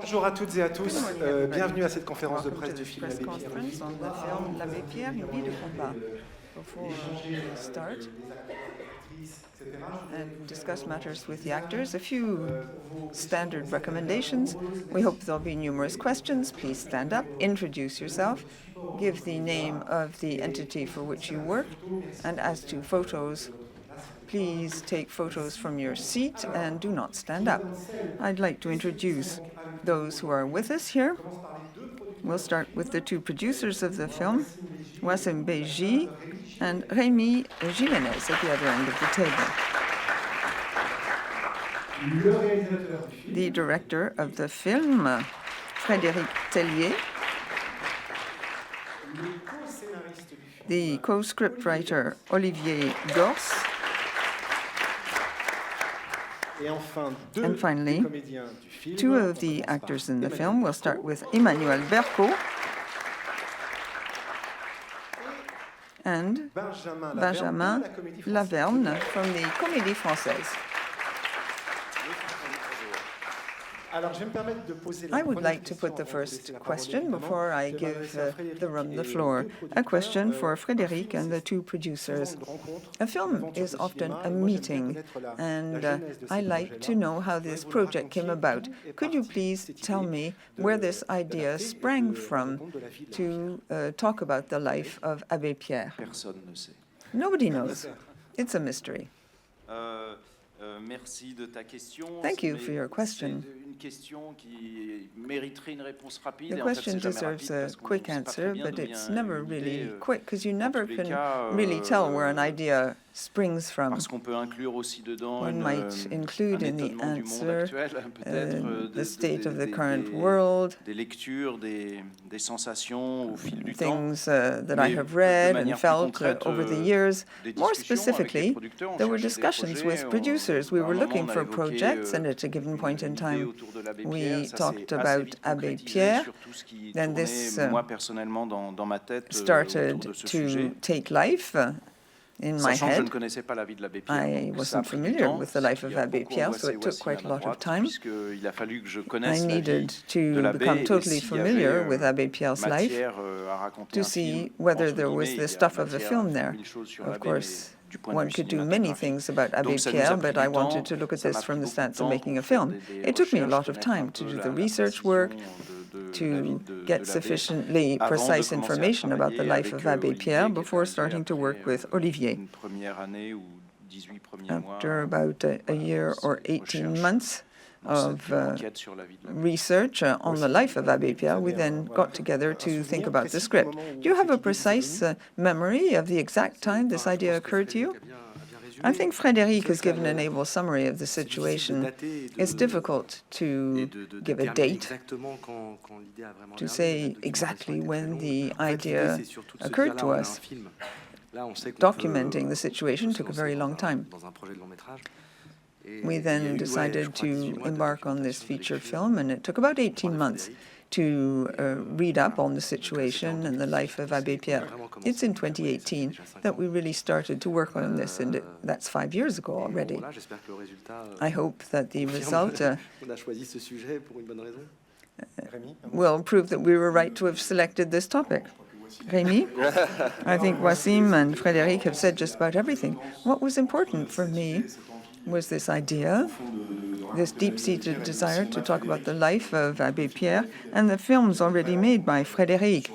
Bonjour à toutes et à tous, bienvenue à cette conférence de presse du film L'Abbé Pierre, Une vie. L'Abbé Pierre, Une vie de combat. Before we start and discuss matters with the actors, a few standard recommendations. We hope there'll be numerous questions. Please stand up, introduce yourself, give the name of the entity for which you work, and as to photos, please take photos from your seat and do not stand up. I'd like to introduce those who are with us here. We'll start with the two producers of the film, Wassim Beji and Rémi Jiménez at the other end of the table. The director of the film, Frédéric Tellier. The co-scriptwriter, Olivier Gors. And finally, two of the actors in the film. We'll start with Emmanuelle Bercot and Benjamin Lavernhe from the Comédie Française. I would like to put the first question before I give the room the floor. A question for Frédéric and the two producers. A film is often a meeting, and I like to know how this project came about. Could you please tell me where this idea sprang from to talk about the life of Abbé Pierre? Nobody knows. It's a mystery. Thank you for your question. The question deserves a quick answer, but it's never really quick, because you never can really tell where an idea springs from. One might include in the answer the state of the current world, things that I have read and felt over the years. More specifically, there were discussions with producers. We were looking for projects, and at a given point in time, we talked about Abbé Pierre. Then this started to take life in my head. I wasn't familiar with the life of Abbé Pierre, so it took quite a lot of time. I needed to become totally familiar with Abbé Pierre's life to see whether there was the stuff of a film there. Of course, one could do many things about Abbé Pierre, but I wanted to look at this from the stance of making a film. It took me a lot of time to do the research work, to get sufficiently precise information about the life of Abbé Pierre before starting to work with Olivier. After about a year or 18 months of research on the life of Abbé Pierre, we then got together to think about the script. Do you have a precise memory of the exact time this idea occurred to you? I think Frédéric has given an able summary of the situation. It's difficult to give a date, to say exactly when the idea occurred to us. Documenting the situation took a very long time. We then decided to embark on this feature film, and it took about 18 months to read up on the situation and the life of Abbé Pierre. It's in 2018 that we really started to work on this, and that's 5 years ago already. I hope that the result will prove that we were right to have selected this topic. Rémi? I think Wassim and Frédéric have said just about everything. What was important for me was this idea, this deep-seated desire to talk about the life of Abbé Pierre, and the films already made by Frédéric.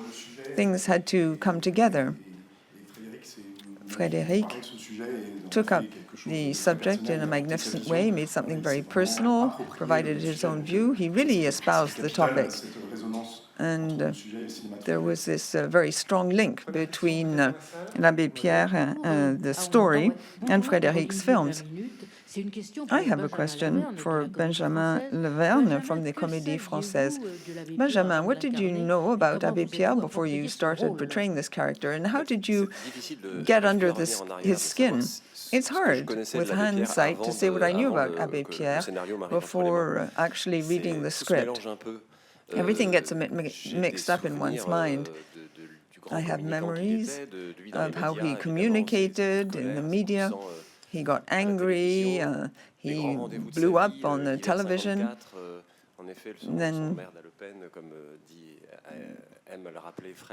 Things had to come together. Frédéric took up the subject in a magnificent way, made something very personal, provided his own view. He really espoused the topic. And there was this very strong link between L'Abbé Pierre, the story, and Frédéric's films. I have a question for Benjamin Lavernhe from the Comédie Française. Benjamin, what did you know about Abbé Pierre before you started portraying this character, and how did you get under his skin? It's hard, with hindsight, to say what I knew about Abbé Pierre before actually reading the script. Everything gets a bit mixed up in one's mind. I have memories of how he communicated in the media. He got angry, he blew up on the television. Then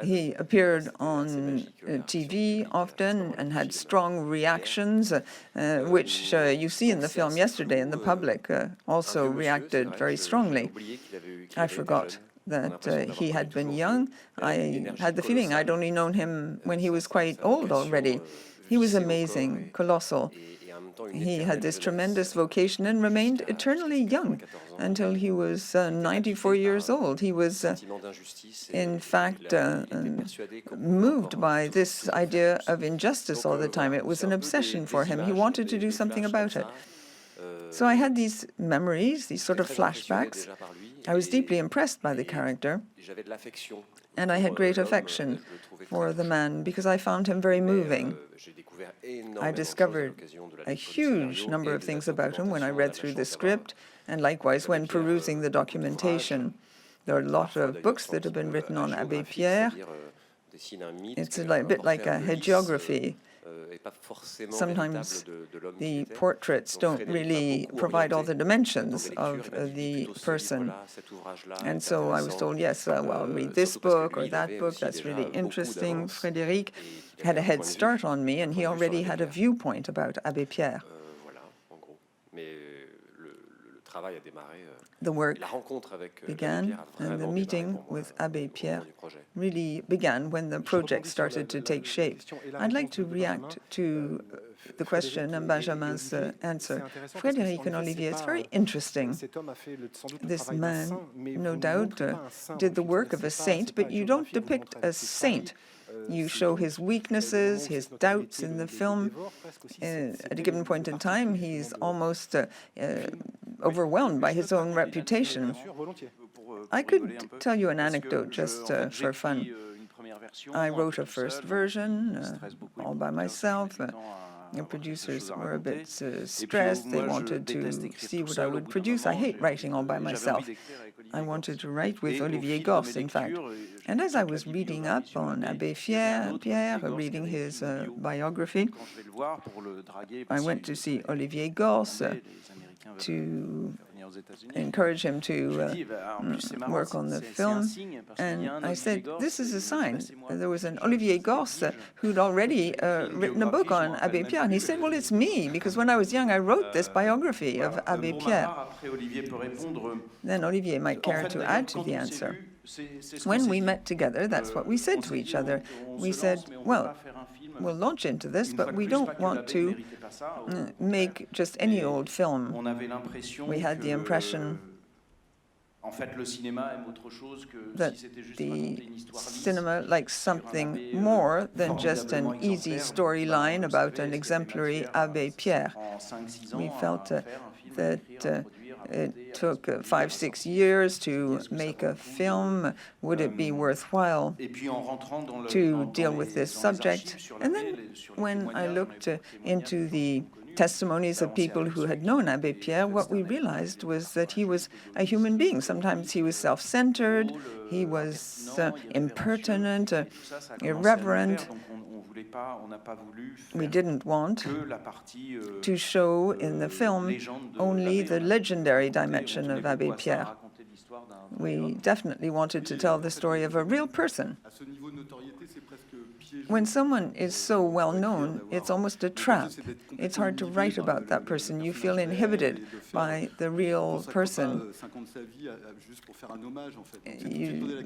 he appeared on TV often and had strong reactions, which you see in the film yesterday, and the public also reacted very strongly. I forgot that he had been young. I had the feeling I'd only known him when he was quite old already. He was amazing, colossal. He had this tremendous vocation and remained eternally young until he was 94 years old. He was, in fact, moved by this idea of injustice all the time. It was an obsession for him. He wanted to do something about it. So I had these memories, these sort of flashbacks. I was deeply impressed by the character, and I had great affection for the man because I found him very moving. I discovered a huge number of things about him when I read through the script, and likewise when perusing the documentation. There are a lot of books that have been written on L'Abbé Pierre. It's a bit like a hagiography. Sometimes the portraits don't really provide all the dimensions of the person. And so I was told, yes, well, read this book or that book, that's really interesting. Frédéric had a head start on me, and he already had a viewpoint about L'Abbé Pierre. The work began, and the meeting with L'Abbé Pierre really began when the project started to take shape. I'd like to react to the question and Benjamin's answer. Frédéric and Olivier, it's very interesting. This man, no doubt, did the work of a saint, but you don't depict a saint. You show his weaknesses, his doubts in the film. At a given point in time, he's almost overwhelmed by his own reputation. I could tell you an anecdote just for fun. I wrote a first version all by myself. The producers were a bit stressed. They wanted to see what I would produce. I hate writing all by myself. I wanted to write with Olivier Gosse, in fact. And as I was reading up on L'Abbé Pierre, reading his biography, I went to see Olivier Gosse to encourage him to work on the film. And I said, this is a sign. There was an Olivier Gosse who'd already written a book on L'Abbé Pierre. And he said, well, it's me, because when I was young, I wrote this biography of L'Abbé Pierre. Then Olivier might care to add to the answer. When we met together, that's what we said to each other. We said, well, we'll launch into this, but we don't want to make just any old film. We had the impression that the cinema likes something more than just an easy storyline about an exemplary Abbé Pierre. We felt that it took 5-6 years to make a film. Would it be worthwhile to deal with this subject? And then when I looked into the testimonies of people who had known L'Abbé Pierre, what we realized was that he was a human being. Sometimes he was self-centered, he was impertinent, irreverent. We didn't want to show in the film only the legendary dimension of L'Abbé Pierre. We definitely wanted to tell the story of a real person. When someone is so well known, it's almost a trap. It's hard to write about that person. You feel inhibited by the real person.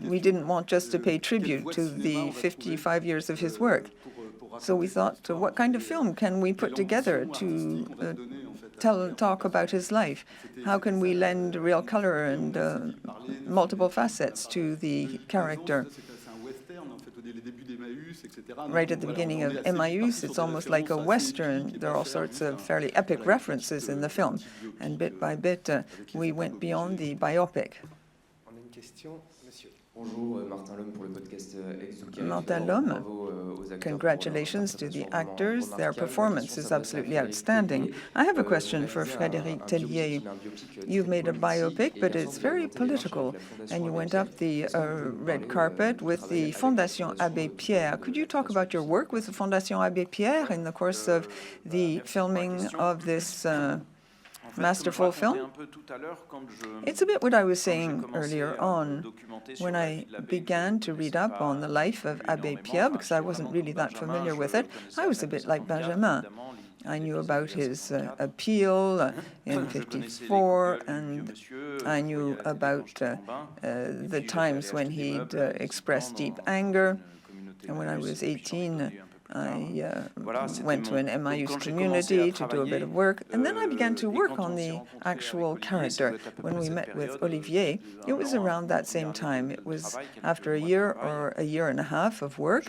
We didn't want just to pay tribute to the 55 years of his work. So we thought, what kind of film can we put together to talk about his life? How can we lend real color and multiple facets to the character? Right at the beginning of Emmaüs, it's almost like a Western. There are all sorts of fairly epic references in the film. And bit by bit, we went beyond the biopic. Martin Lhomme, congratulations to the actors. Their performance is absolutely outstanding. I have a question for Frédéric Tellier. You've made a biopic, but it's very political, and you went up the red carpet with the Fondation Abbé Pierre. Could you talk about your work with the Fondation Abbé Pierre in the course of the filming of this masterful film. It's a bit what I was saying earlier on when I began to read up on the life of Abbé Pierre, because I wasn't really that familiar with it. I was a bit like Benjamin. I knew about his appeal in '54, and I knew about the times when he'd expressed deep anger. And when I was 18, I went to an Emmaüs community to do a bit of work, and then I began to work on the actual character. When we met with Olivier, it was around that same time. It was after a year or a year and a half of work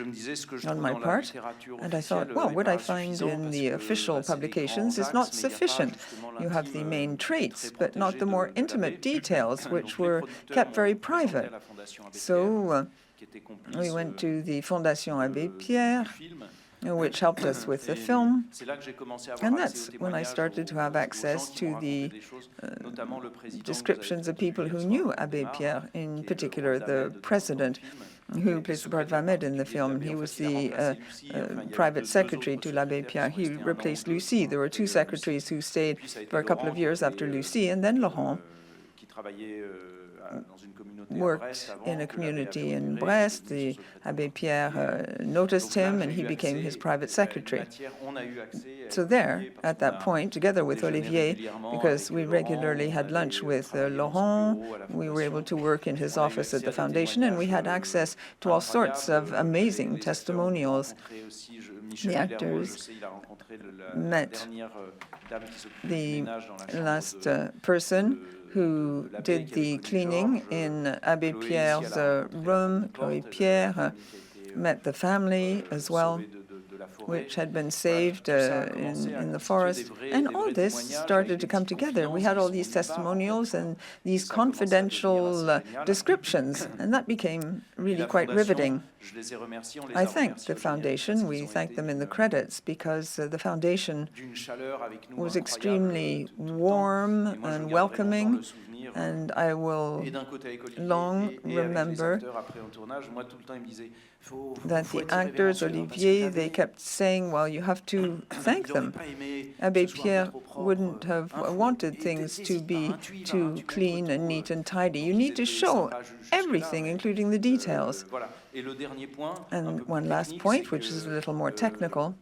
on my part, and I thought, well, what I find in the official publications is not sufficient. You have the main traits, but not the more intimate details, which were kept very private. So we went to the Fondation Abbé Pierre, which helped us with the film. And that's when I started to have access to the descriptions of people who knew Abbé Pierre, in particular the president, who plays the part of Ahmed in the film. He was the private secretary to L'Abbé Pierre. He replaced Lucie. There were two secretaries who stayed for a couple of years after Lucie, and then Laurent worked in a community in Brest. The Abbé Pierre noticed him, and he became his private secretary. So there, at that point, together with Olivier, because we regularly had lunch with Laurent, we were able to work in his office at the foundation, and we had access to all sorts of amazing testimonials. The actors met the last person who did the cleaning in Abbé Pierre's room. Chloé Pierre met the family as well, which had been saved in the forest. And all this started to come together. We had all these testimonials and these confidential descriptions, and that became really quite riveting. I thanked the foundation. We thanked them in the credits because the foundation was extremely warm and welcoming, and I will long remember that the actors, Olivier, they kept saying, well, you have to thank them. Abbé Pierre wouldn't have wanted things to be too clean and neat and tidy. You need to show everything, including the details. And one last point, which is a little more technical.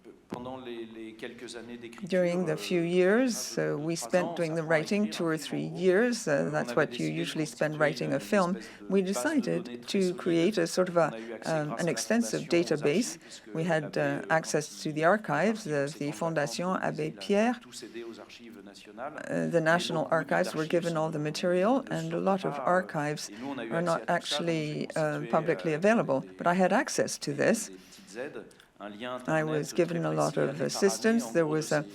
During the few years we spent doing the writing, 2 or 3 years, that's what you usually spend writing a film, we decided to create a sort of an extensive database. We had access to the archives of the Fondation Abbé Pierre. The National Archives were given all the material, and a lot of archives are not actually publicly available. But I had access to this. I was given a lot of assistance. There was an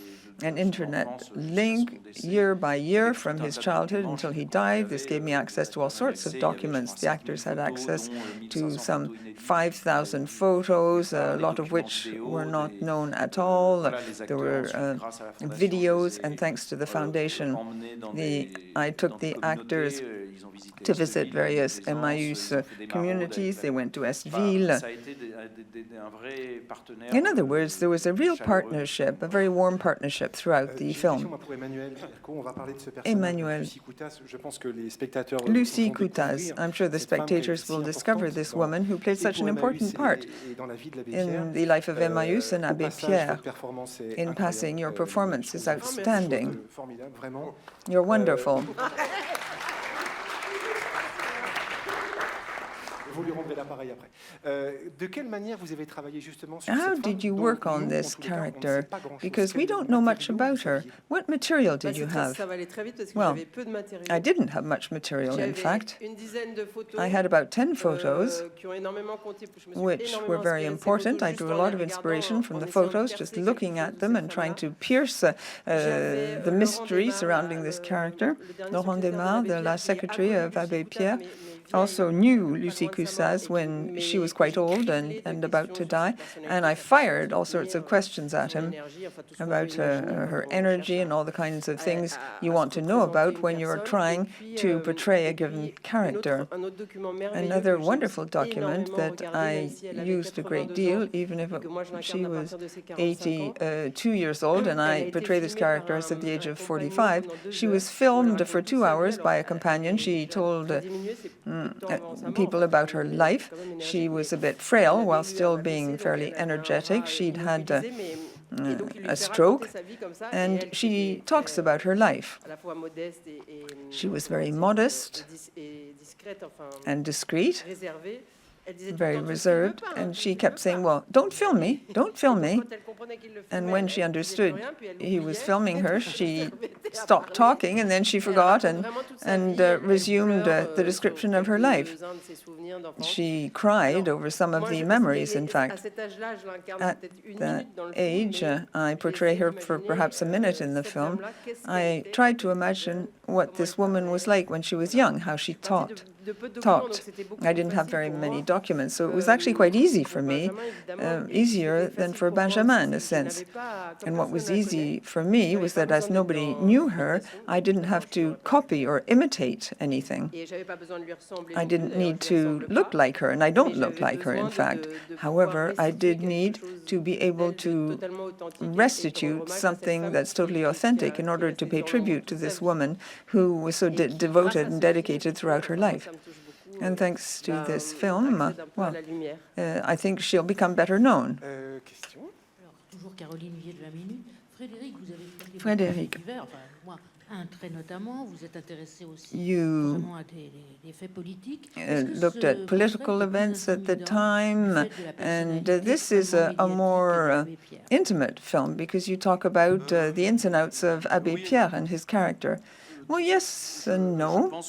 internet link year by year from his childhood until he died. This gave me access to all sorts of documents. The actors had access to some 5,000 photos, a lot of which were not known at all. There were videos, and thanks to the foundation, I took the actors to visit various Emmaüs communities. They went to Estville. In other words, there was a real partnership, a very warm partnership throughout the film. Emmanuelle, Lucie Coutas. I'm sure the spectators will discover this woman who played such an important part in the life of Emmaüs and Abbé Pierre. In passing, your performance is outstanding. You're wonderful. How did you work on this character? Because we don't know much about her. What material did you have? Well, I didn't have much material, in fact. I had about 10 photos, which were very important. I drew a lot of inspiration from the photos, just looking at them and trying to pierce the mystery surrounding this character. Laurent Desmar, the last secretary of Abbé Pierre, also knew Lucie Cussaz when she was quite old and about to die, and I fired all sorts of questions at him about her energy and all the kinds of things you want to know about when you're trying to portray a given character. Another wonderful document that I used a great deal, even if she was 82 years old and I portray this character as at the age of 45, she was filmed for 2 hours by a companion. She told people about her life. She was a bit frail while still being fairly energetic. She'd had a stroke, and she talks about her life. She was very modest and discreet, very reserved, and she kept saying, well, don't film me, don't film me. And when she understood he was filming her, she stopped talking, and then she forgot and resumed the description of her life. She cried over some of the memories, in fact. At that age, I portray her for perhaps a minute in the film. I tried to imagine what this woman was like when she was young, how she talked. I didn't have very many documents, so it was actually quite easy for me, easier than for Benjamin in a sense. And what was easy for me was that as nobody knew her, I didn't have to copy or imitate anything. I didn't need to look like her, and I don't look like her, in fact. However, I did need to be able to restitute something that's totally authentic in order to pay tribute to this woman who was so devoted and dedicated throughout her life. And thanks to this film, I think she'll become better known. Frédéric, you looked at political events at the time, and this is a more intimate film because you talk about the ins and outs of L'Abbé Pierre and his character. Well, yes and no.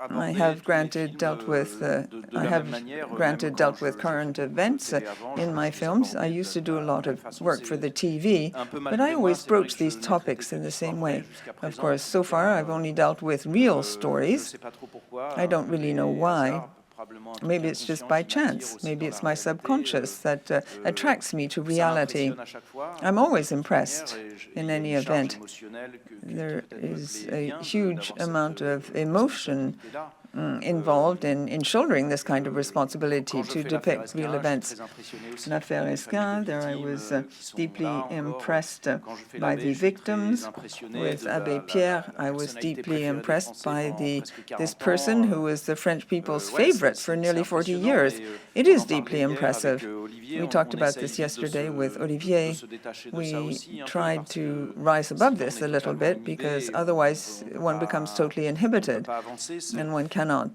I have granted dealt with current events in my films. I used to do a lot of work for the TV, but I always broach these topics in the same way. Of course, so far I've only dealt with real stories. I don't really know why. Maybe it's just by chance. Maybe it's my subconscious that attracts me to reality. I'm always impressed in any event. There is a huge amount of emotion involved in shouldering this kind of responsibility to depict real events. L'Affaire Esquin, there I was deeply impressed by the victims. With L'Abbé Pierre, I was deeply impressed by this person who was the French people's favorite for nearly 40 years. It is deeply impressive. We talked about this yesterday with Olivier. We tried to rise above this a little bit because otherwise one becomes totally inhibited and one cannot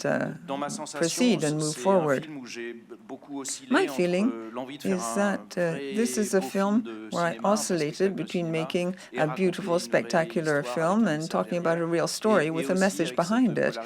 proceed and move forward. My feeling is that this is a film where I oscillated between making a beautiful, spectacular film and talking about a real story with a message behind it.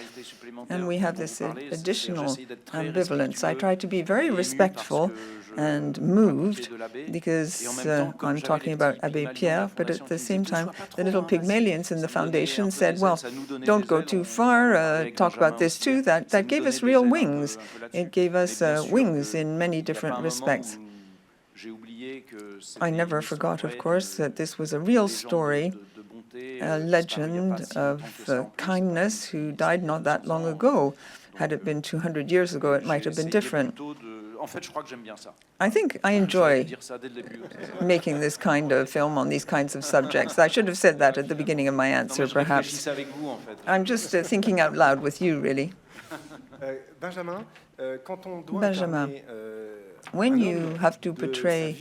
And we have this additional ambivalence. I try to be very respectful and moved because I'm talking about L'Abbé Pierre, but at the same time, the little Pygmalions in the foundation said, well, don't go too far, talk about this too. That gave us real wings. It gave us wings in many different respects. I never forgot, of course, that this was a real story, a legend of kindness who died not that long ago. Had it been 200 years ago, it might have been different. I think I enjoy making this kind of film on these kinds of subjects. I should have said that at the beginning of my answer, perhaps. I'm just thinking out loud with you, really. Benjamin, when you have to portray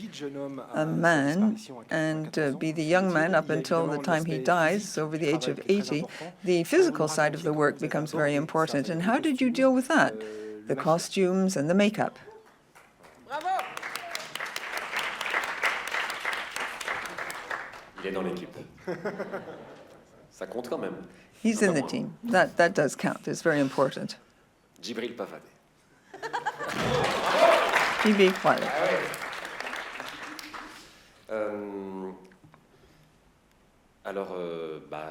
a man and be the young man up until the time he dies, over the age of 80, the physical side of the work becomes very important. And how did you deal with that? The costumes and the makeup. Il est dans l'équipe. Ça compte quand même. He's in the team. That does count. It's very important. Djibril Pavade. Djibril Pavade. Alors,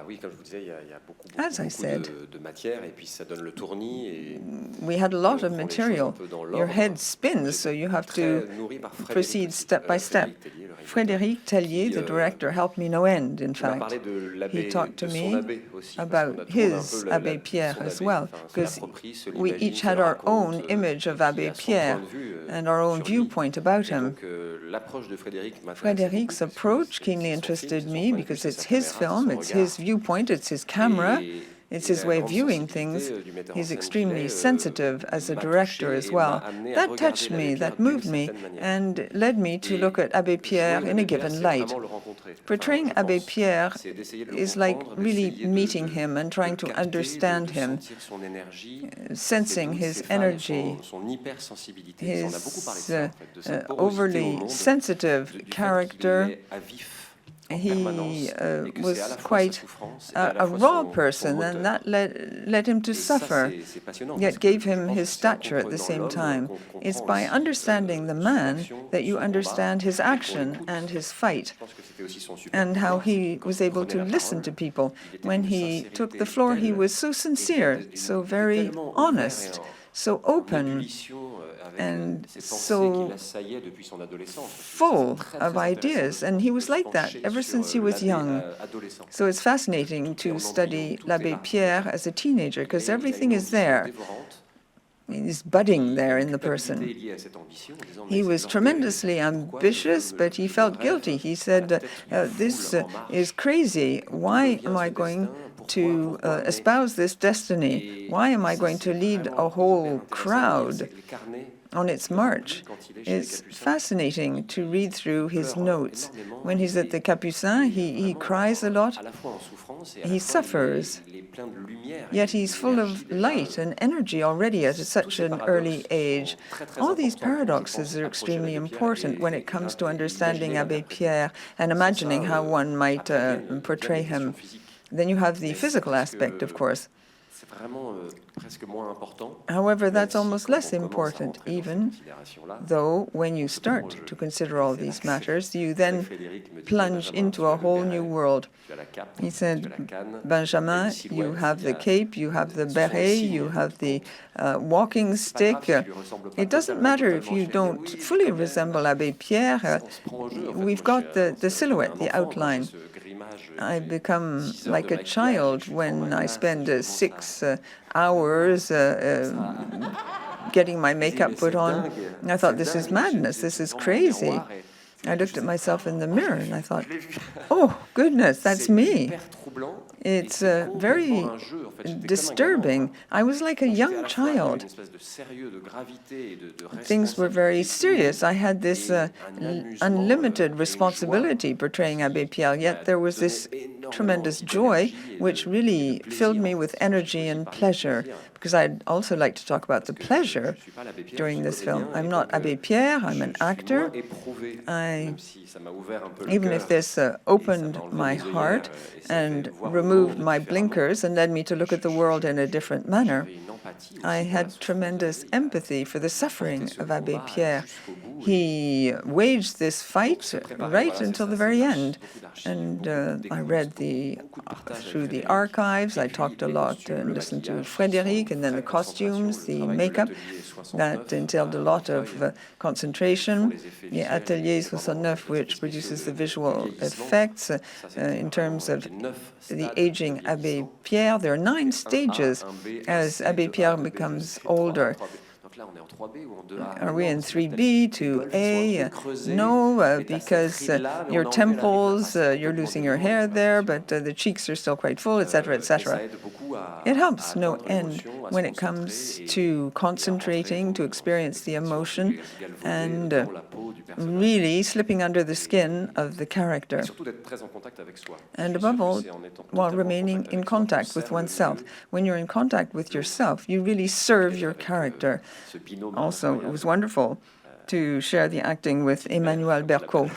oui, comme je vous disais, il y a beaucoup As I said, de matière, et puis ça donne le tournis. Et we had a lot on of prend les choses un material. peu dans Your l'ordre. head spins, so you have to Très nourri par Frédéric proceed aussi, step by step. Frédéric Tellier, le réalisateur, Frédéric Tellier, qui, the director, helped me no end, in qui m'a fact. parlé de He l'abbé, talked to de son me abbé aussi, parce qu'on about a tout le monde un his peu Abbé Pierre son as abbé. well, Enfin, se because l'approprie, se we l'imagine, each se had le our raconte, own image of et qui Abbé a son Pierre point de vue, and our own sur lui. viewpoint about Et him. donc, l'approche de Frédéric m'intéressait Frédéric's beaucoup, parce que approach c'est keenly son film, interested c'est son me point de vue, because c'est it's sa his caméra, c'est film, son it's regard. his viewpoint, it's his camera, it's his la way of grande viewing sensibilité, things. du metteur en He's scène extremely qu'il est, sensitive as a m'a director touché as et well. m'a amené à That regarder touched l'Abbé me, Pierre that d'une moved me, certaine manière. and led me to Et look at Abbé jouer Pierre in a l'Abbé Pierre, given c'est light. vraiment le rencontrer. Enfin, Portraying je Abbé pense. Pierre C'est d'essayer de le is like comprendre, really d'essayer meeting him and trying de to le capter, understand de him, sentir son énergie, sensing ses doutes, his ses failles, energy, son hypersensibilité. On a beaucoup parlé de his ça, en fait, de sa porosité au overly monde, sensitive du fait qu'il character. est à vif en He permanence, et que c'est à was la fois sa quite souffrance et à la a fois raw son person, and moteur. that led him to Et ça, suffer, c'est passionnant, yet parce que gave je him pense his que c'est en stature at the comprenant same l'homme time. qu'on It's comprend by aussi, understanding the son man action, that you son combat, understand his et qu'on action l'écoute. and his fight, Je pense que c'était aussi son super and how pouvoir, c'est he que quand was il able to prenait la listen to parole, people. il était When d'une he took sincérité the floor, he telle, was so et sincere, so il était very tellement ouvert et honest, so en open, ébullition avec and ces pensées so qui l'assaillaient depuis son adolescence. full C'est of ideas, and he was like that ever since he was young. Adolescent. So it's fascinating to study L'Abbé Pierre as a teenager, because everything is there. Is budding there in the person. He was tremendously ambitious, but he felt guilty. He said, this is crazy. Why am I going to espouse this destiny? Why am I going to lead a whole crowd on its march? It's fascinating to read through his notes. When he's at the Capucin, he cries a lot. He suffers. Yet he's full of light and energy already at such an early age. All these paradoxes are extremely important when it comes to understanding Abbé Pierre and imagining how one might portray him. Then you have the physical aspect, of course. However, that's almost less important, even though when you start to consider all these matters, you then plunge into a whole new world. He said, Benjamin, you have the cape, you have the beret, you have the walking stick. It doesn't matter if you don't fully resemble Abbé Pierre. We've got the silhouette, the outline. I become like a child when I spend 6 hours getting my makeup put on. I thought, this is madness, this is crazy. I looked at myself in the mirror and I thought, oh, goodness, that's me. It's very disturbing. I was like a young child. Things were very serious. I had this unlimited responsibility portraying Abbé Pierre, yet there was this tremendous joy which really filled me with energy and pleasure, because I'd also like to talk about the pleasure during this film. I'm not Abbé Pierre, I'm an actor. Even if this opened my heart and removed my blinkers and led me to look at the world in a different manner, I had tremendous empathy for the suffering of Abbé Pierre. He waged this fight right until the very end. And I read through the archives, I talked a lot and listened to Frédéric, and then the costumes, the makeup. That entailed a lot of concentration. The Atelier 69, which produces the visual effects in terms of the aging Abbé Pierre. There are 9 stages as Abbé Pierre becomes older. Are we in 3B, 2A? No, because your temples, you're losing your hair there, but the cheeks are still quite full, etc., etc. It helps no end when it comes to concentrating, to experience the emotion, and really slipping under the skin of the character. And above all, while remaining in contact with oneself. When you're in contact with yourself, you really serve your character. Also, it was wonderful to share the acting with Emmanuelle Bercot.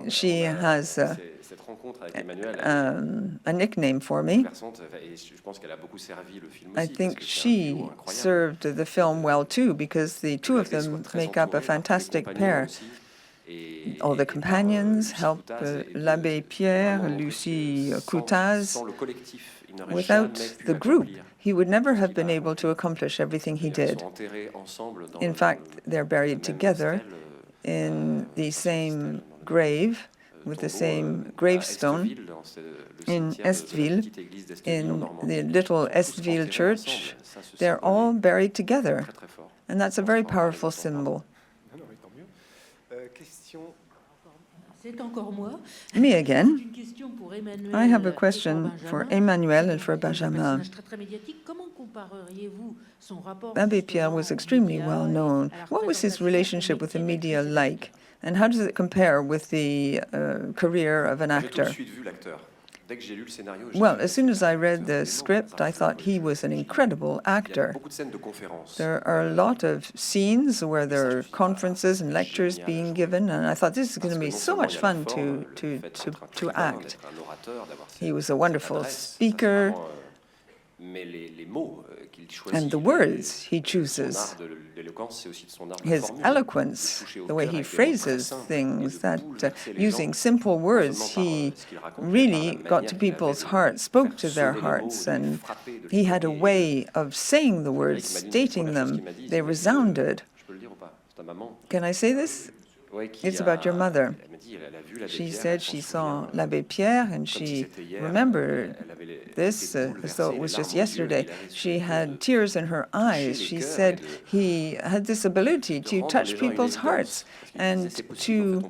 She has a nickname for me. I think she served the film well too, because the two of them make up a fantastic pair. All the companions helped L'Abbé Pierre, Lucie Coutaz. Without the group, he would never have been able to accomplish everything he did. In fact, they're buried together in the same grave, with the same gravestone in Estville, in the little Estville church. They're all buried together, and that's a very powerful symbol. Me again. I have a question for Emmanuelle and for Benjamin. L'Abbé Pierre was extremely well known. What was his relationship with the media like? And how does it compare with the career of an actor? Well, as soon as I read the script, I thought he was an incredible actor. There are a lot of scenes where there are conferences and lectures being given, and I thought this is going to be so much fun to act. He was a wonderful speaker, and the words he chooses, his eloquence, the way he phrases things, that using simple words, he really got to people's hearts, spoke to their hearts, and he had a way of saying the words, stating them. They resounded. Can I say this? It's about your mother. She said she saw L'Abbé Pierre, and she remembered this as though it was just yesterday. She had tears in her eyes. She said he had this ability to touch people's hearts and to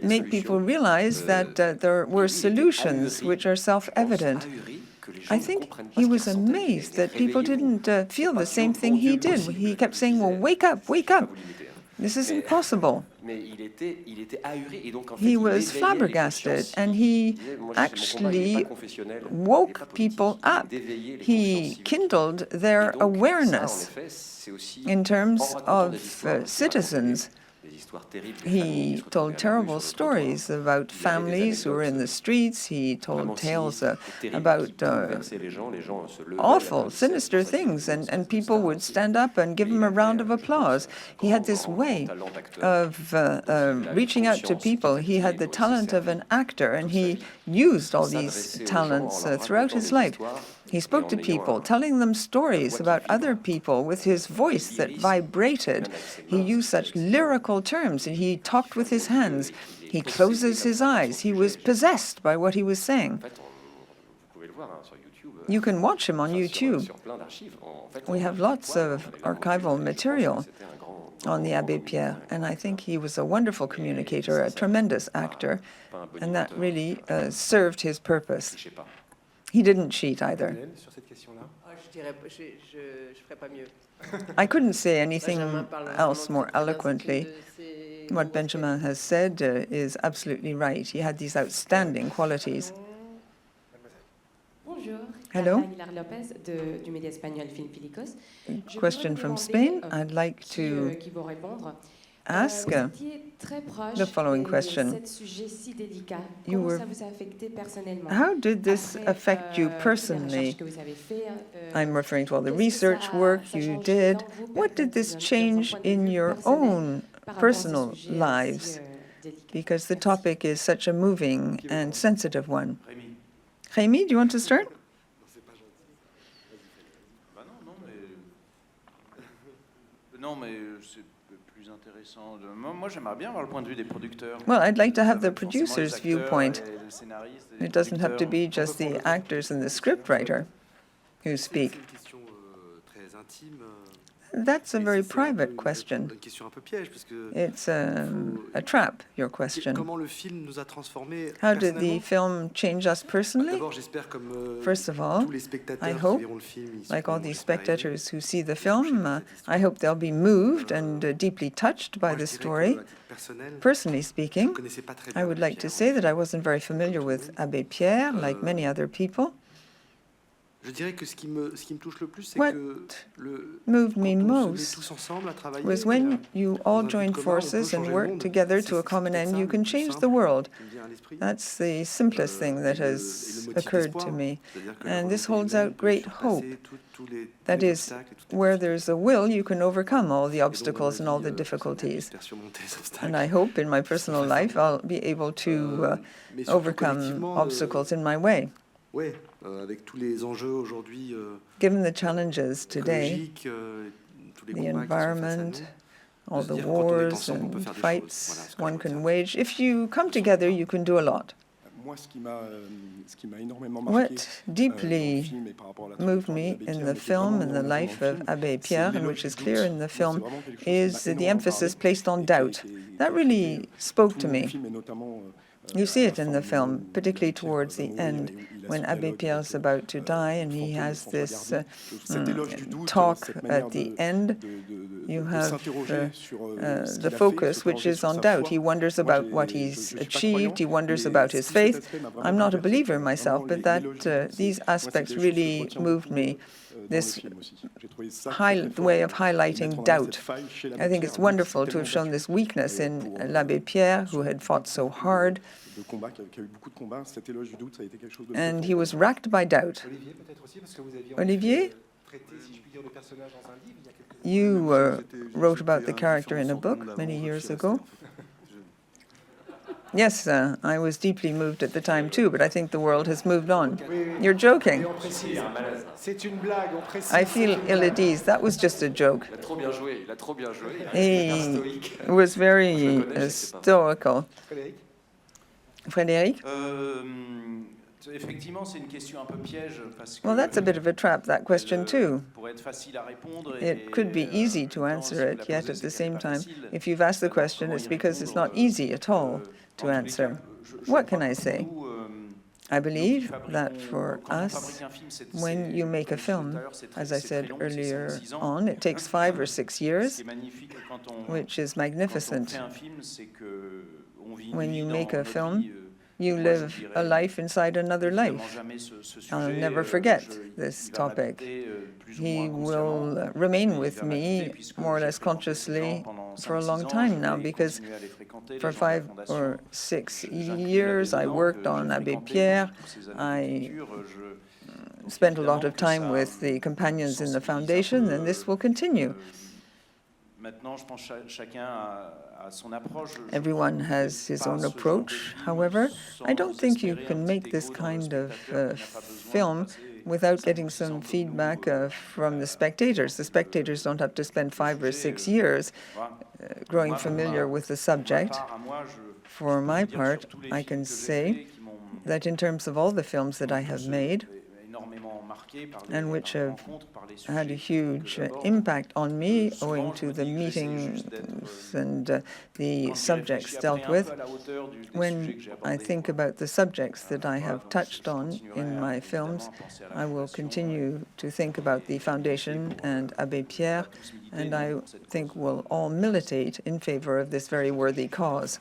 make people realize that there were solutions which are self-evident. I think he was amazed that people didn't feel the same thing he did. He kept saying, well, wake up, wake up. This isn't possible. He was flabbergasted, and he actually woke people up. He kindled their awareness in terms of citizens. He told terrible stories about families who were in the streets. He told tales about awful, sinister things, and people would stand up and give him a round of applause. He had this way of reaching out to people. He had the talent of an actor, and he used all these talents throughout his life. He spoke to people, telling them stories about other people with his voice that vibrated. He used such lyrical terms, and he talked with his hands. He closes his eyes. He was possessed by what he was saying. You can watch him on YouTube. We have lots of archival material on the Abbé Pierre, and I think he was a wonderful communicator, a tremendous actor, and that really served his purpose. He didn't cheat either. I couldn't say anything else more eloquently. What Benjamin has said is absolutely right. He had these outstanding qualities. Hello. Question from Spain. I'd like to ask the following question. How did this affect you personally? I'm referring to all the research work you did. What did this change in your own personal lives? Because the topic is such a moving and sensitive one. Rémi, do you want to start? Well, I'd like to have the producer's viewpoint. It doesn't have to be just the actors and the scriptwriter who speak. That's a very private question. It's a trap, your question. How did the film change us personally? First of all, I hope, like all these spectators who see the film, I hope they'll be moved and deeply touched by the story. Personally speaking, I would like to say that I wasn't very familiar with Abbé Pierre, like many other people. Je dirais que ce qui me touche le plus, c'est What que moved me quand on se met most tous ensemble à travailler, was when you all dans un but join commun, on peut forces and changer le work monde. together C'est to a common peut-être end, ça you le can plus change the simple world. qui me vient à l'esprit. That's the simplest thing that Et le has motif occurred to d'espoir, me. c'est-à-dire que la And this volonté holds humaine out peut great surpasser hope. tous les That is, obstacles et toutes les where difficultés. there's a will, you can overcome all the Et donc, dans ma obstacles and all vie, the personnelle, difficulties. j'espère surmonter les And I obstacles. hope in my personal life I'll be able to Mais surtout overcome collectivement, obstacles in my way. ouais, avec tous les enjeux aujourd'hui Given the challenges today, écologiques, tous les the combats qui sont face à environment, nous, all de se the dire que quand on est wars ensemble, on peut and faire des choses. fights Voilà ce que one je can retiens. wage, if you come together, you can do a lot. Moi, ce qui m'a énormément marqué What dans le deeply film et par rapport à la moved trajectoire de me l'Abbé in Pierre, the mais qui est film vraiment and mis the en avant dans le life of film, Abbé c'est Pierre, and l'éloge which du is clear doute. in the Moi, c'est film, vraiment quelque chose qui is m'a the énormément emphasis parlé placed on et doubt. That qui a really occupé spoke tout to le me. film, et notamment You see à it la in fin the du film, moment où particularly Pierre towards va the mourir end, et où il a when ce Abbé dialogue Pierre is avec about to le die, and he fantôme de has François this Gardy. Cet éloge du doute, talk cette at manière the end. You de have s'interroger sur ce the qu'il a fait, focus, se which interroger is sur on sa doubt. foi. He wonders Moi, about what je he's suis pas achieved. He croyant, wonders mais about his tout cet faith. aspect m'a vraiment I'm not a bouleversé. believer myself, Vraiment, but that l'éloge du doute, these moi, c'est aspects quelque chose que je really retiens moved beaucoup, me. dans le This film aussi. J'ai trouvé ça très, très fort, way of de mettre highlighting en avant cette doubt. faille chez l'Abbé I think Pierre, it's lui qui s'est wonderful to tellement have shown battu, this weakness in pour, L'Abbé Pierre, who sur had fought so beaucoup hard, de combats, qui a eu beaucoup de combats. Cet éloge du doute, ça a été quelque chose de très and fort he pour was moi. racked by doubt. Olivier, peut-être aussi, parce que vous aviez Olivier, traité, si je puis dire, le personnage dans un livre il y a quelques you wrote about the character in a book many years ago. Yes, I was deeply moved at the time too, but I think the world has moved on. You're joking. C'est une blague, on précise. I feel ill at ease. That was just a joke. Il a trop bien joué, il a trop bien joué. He was very stoical. Frédéric? Effectivement, c'est une question un peu piège parce que Well, that's a bit of a trap, that question too. pour être facile à répondre It could be easy to answer it, yet at the same time, if you've asked the question, it's because it's not easy at all to answer. What can I say? I believe that for us, when you make a film, as I said earlier on, it takes 5 or 6 years, which is magnificent. When you make a film, you live a life inside another life. I'll never forget this topic. He will remain with me more or less consciously for a long time now, because for 5 or 6 years I worked on Abbé Pierre. I spent a lot of time with the companions in the foundation, and this will continue. Everyone has his own approach. However, I don't think you can make this kind of film without getting some feedback from the spectators. The spectators don't have to spend 5 or 6 years growing familiar with the subject. For my part, I can say that in terms of all the films that I have made, and which have had a huge impact on me owing to the meetings and the subjects dealt with. When I think about the subjects that I have touched on in my films, I will continue to think about the Foundation and Abbé Pierre, and I think we'll all militate in favor of this very worthy cause.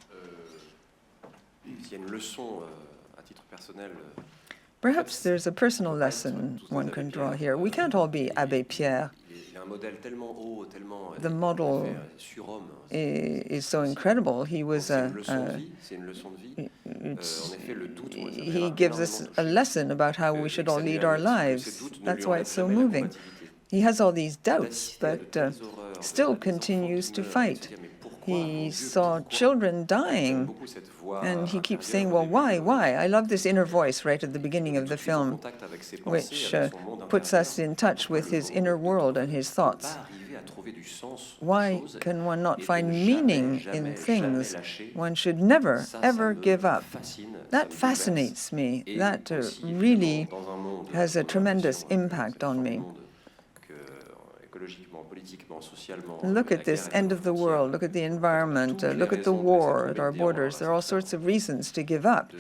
Perhaps there's a personal lesson one can draw here. We can't all be Abbé Pierre. The model is so incredible. He was he gives us a lesson about how we should all lead our lives. That's why it's so moving. He has all these doubts, but still continues to fight. He saw children dying, and he keeps saying, well, why? I love this inner voice right at the beginning of the film, which puts us in touch with his inner world and his thoughts. Why can one not find meaning in things? One should never, ever give up. That fascinates me. That really has a tremendous impact on me. Look at this end of the world, look at the environment, look at the war at our borders. There are all sorts of reasons to give up.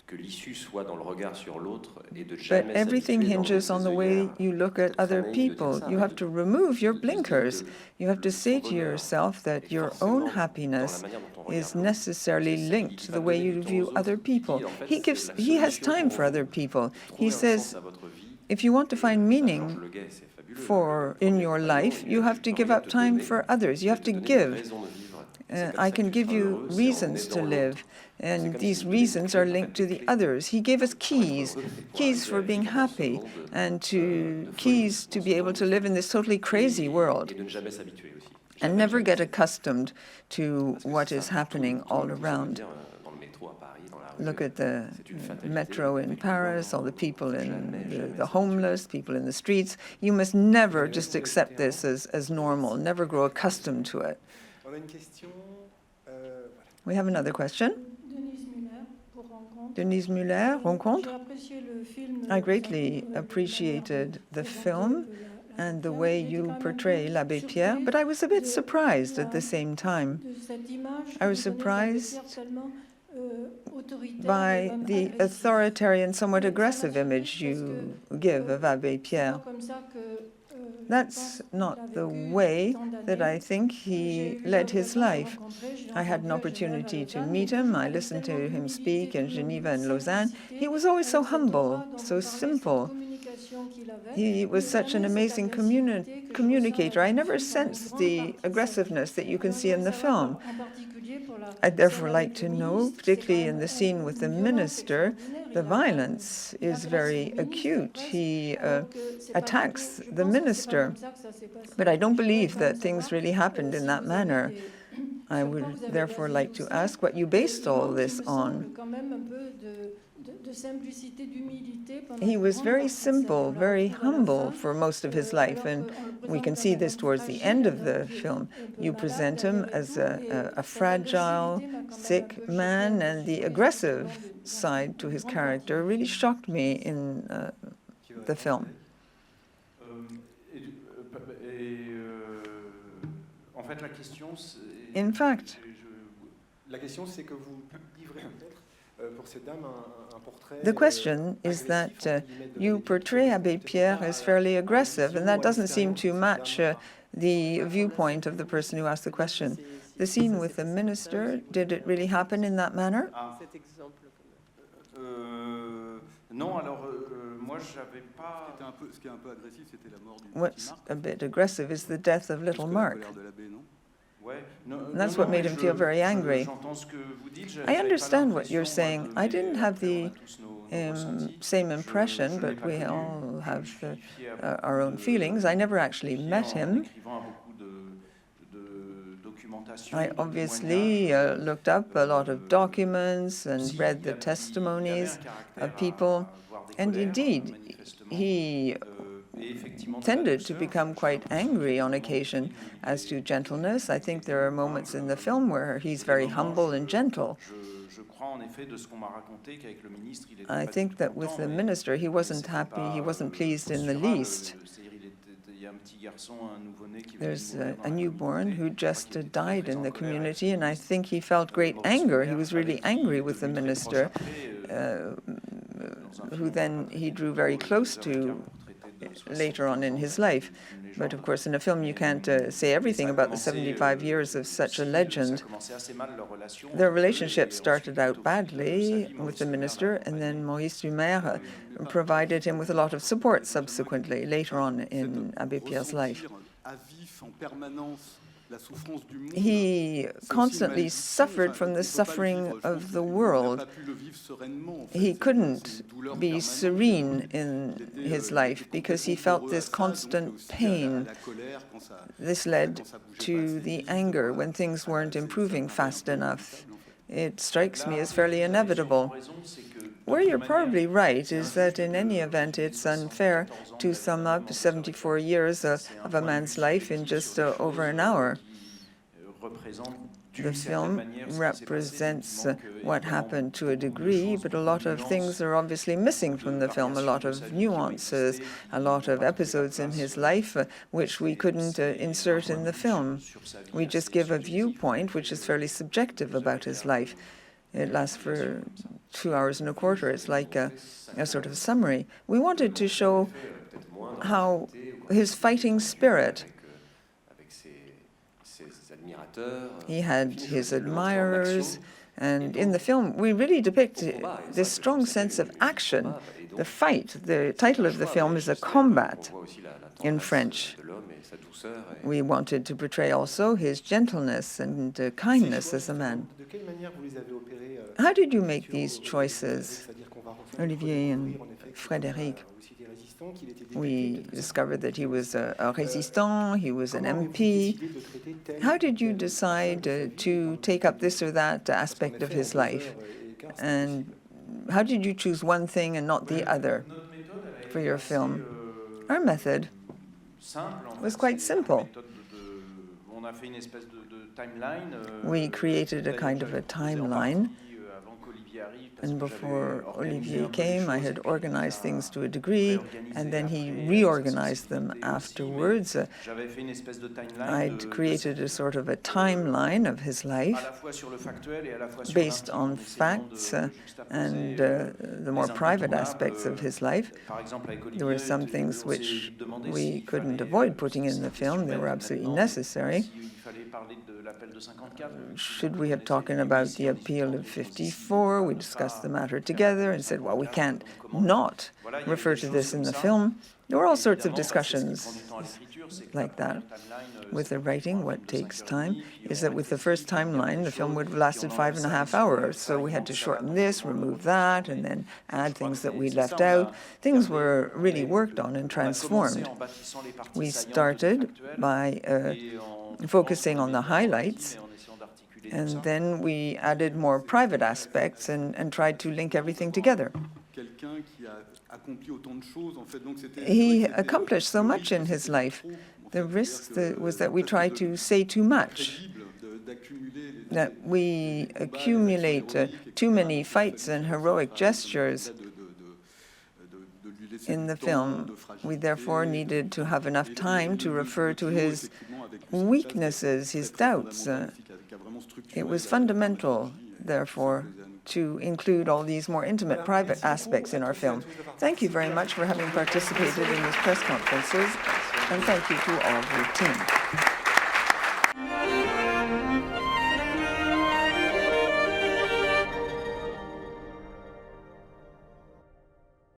que l'issue soit dans le regard sur l'autre et de But jamais everything s'habituer d'enlever hinges on ses the way œillères. you look at other people. You have to remove your De se dire blinkers. que You have to say son to bonheur yourself that est your forcément own dans la happiness manière dont on is regarde l'autre. necessarily C'est ça, linked il to va the way donner you du temps view aux autres. other people. Il dit, en fait, He c'est la has solution time pour for vous other people. de trouver He un says, sens à votre vie. if you want to find Ça meaning change le guet, c'est fabuleux. for in Le your premier life, compagnon, you il a have du to temps, give il va up te time donner, for others. You il va have te to donner une give. raison de vivre. Et c'est comme I ça can que tu give seras you heureux, c'est en reasons aidant to live, l'autre. C'est and comme these s'il donnait des reasons clés, are en fait, linked to des the clés others. He gave us pour être keys, heureux et pour keys arriver for à being vivre dans ce happy, monde and de folie, keys to dans be ce able monde to live in this totally crazy world et de ne jamais s'habituer aussi. and Jamais, never jamais get s'habituer. accustomed to Parce que what c'est is ça, happening tout all le monde, ça veut around. dire, dans le métro à Paris, dans la rue, Look at the c'est une fatalité. metro in Avec Paris, all the les people gens, in jamais, jamais the s'habituer. homeless, people in the streets. You must never just accept this as normal, never grow accustomed to it. On a une question. Voilà. We have another question. Denise Muller pour Rencontre. Denise Muller, Rencontre. J'ai apprécié le film. I greatly appreciated the film and the way you portray L'Abbé Pierre, but I was a bit surprised at the same time. I was surprised by the authoritarian, somewhat aggressive image you give of Abbé Pierre. That's not the way that I think he led his life. I had an opportunity to meet him. I listened to him speak in Geneva and Lausanne. He was always so humble, so simple. He was such an amazing communicator. I never sensed the aggressiveness that you can see in the film. I'd therefore like to know, particularly in the scene with the minister, the violence is very acute. He attacks the minister, but I don't believe that things really happened in that manner. I would therefore like to ask what you based all this on. He was very simple, very humble for most of his life, and we can see this towards the end of the film. You present him as a fragile, sick man, and the aggressive side to his character really shocked me in the film. In fact, the question is that you portray Abbé Pierre as fairly aggressive, and that doesn't seem to match the viewpoint of the person who asked the question. The scene with the minister, did it really happen in that manner? What's a bit aggressive is the death of little Mark. And that's what made him feel very angry. I understand what you're saying. I didn't have the same impression, but we all have our own feelings. I never actually met him. I obviously looked up a lot of documents and read the testimonies of people, and indeed, he tended to become quite angry on occasion. As to gentleness, I think there are moments in the film where he's very humble and gentle. I think that with the minister, he wasn't happy, he wasn't pleased in the least. There's a newborn who just died in the community, and I think he felt great anger. He was really angry with the minister, who then he drew very close to later on in his life. But of course, in a film, you can't say everything about the 75 years of such a legend. Their relationship started out badly with the minister, and then Maurice Lumaire provided him with a lot of support subsequently, later on in Abbé Pierre's life. He constantly suffered from the suffering of the world. He couldn't be serene in his life because he felt this constant pain. This led to the anger when things weren't improving fast enough. It strikes me as fairly inevitable. Where you're probably right is that in any event, it's unfair to sum up 74 years of a man's life in just over an hour. The film represents what happened to a degree, but a lot of things are obviously missing from the film, a lot of nuances, a lot of episodes in his life which we couldn't insert in the film. We just give a viewpoint which is fairly subjective about his life. It lasts for 2 hours and a quarter. It's like a sort of summary. We wanted to show how his fighting spirit. He had his admirers, and in the film, we really depict this strong sense of action. The fight, the title of the film is A Combat in French. We wanted to portray also his gentleness and kindness as a man. How did you make these choices, Olivier and Frédéric? We discovered that he was a résistant, he was an MP. How did you decide to take up this or that aspect of his life? And how did you choose one thing and not the other for your film? Our method was quite simple. We created a kind of a timeline, and before Olivier came, I had organized things to a degree, and then he reorganized them afterwards. I'd created a sort of a timeline of his life based on facts and the more private aspects of his life. There were some things which we couldn't avoid putting in the film. They were absolutely necessary. Should we have talked about the appeal of 54? We discussed the matter together and said, well, we can't not refer to this in the film. There were all sorts of discussions like that. With the writing, what takes time is that with the first timeline, the film would have lasted 5.5 hours. So we had to shorten this, remove that, and then add things that we left out. Things were really worked on and transformed. We started by focusing on the highlights, and then we added more private aspects and tried to link everything together. He accomplished so much in his life. The risk was that we tried to say too much, that we accumulate too many fights and heroic gestures in the film. We therefore needed to have enough time to refer to his weaknesses, his doubts. It was fundamental, therefore, to include all these more intimate, private aspects in our film. Thank you very much for having participated in these press conferences, and thank you to all of your team.